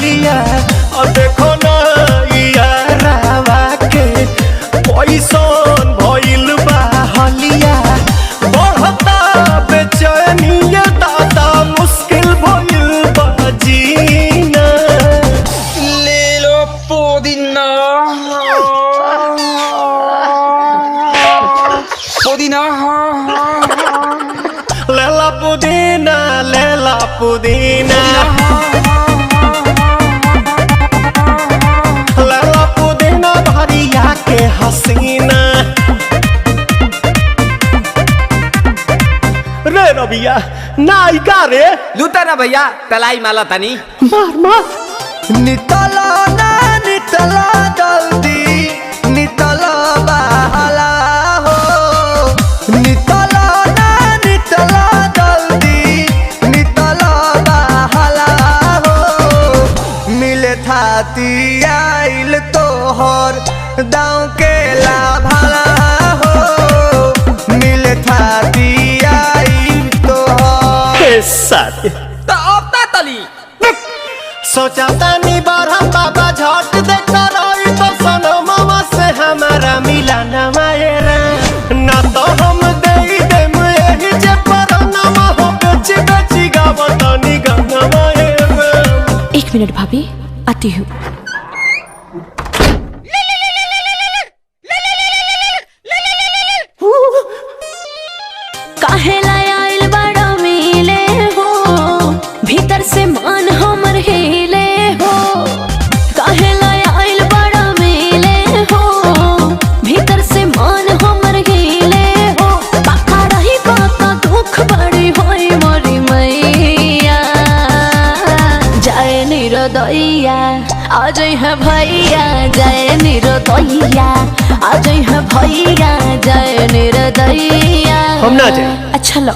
हलिया और देखो ना यारावा के पैसन भइल बा हलिया बढ़ता बेचैनिया दादा मुश्किल भइल बा जीना। ले लो पुदीना पुदीना लेला पुदीना लेला पुदीना लेला पुदीना भरिया के हसीना। रे रबिया नायिका रे लूटा ना भैया तलाई माला तनी मार मार नितला ना नितला जल्दी नितला बहला हो नितला ना नितला जल्दी नितला बहला हो मिले थाती आइल तोहर दाँव के लाभला हो मिले थाती आइल तोहर सारे तो अब ता तली सोचा तानी बारह बाबा झट देखता रही तो सनो मामा से हमारा मिला न मायरा ना तो हम दे देम यही जे पर नामा हो बेची बेची गावतानी गंगा मायरा। 1 मिनट भाभी आती हूँ। काहे लायल बड़ा मिले हो भीतर से मन हमर हिले हो काहे लायल बड़ा मिले हो भीतर से मन हमर हिले हो बाका रही बाका दुख बड़ी होई मोरी मैया जाए निरोदैया आज है भैया जाए निरोदैया आज है भैया जाए निरोदैया हम ना जाए। अच्छा लो।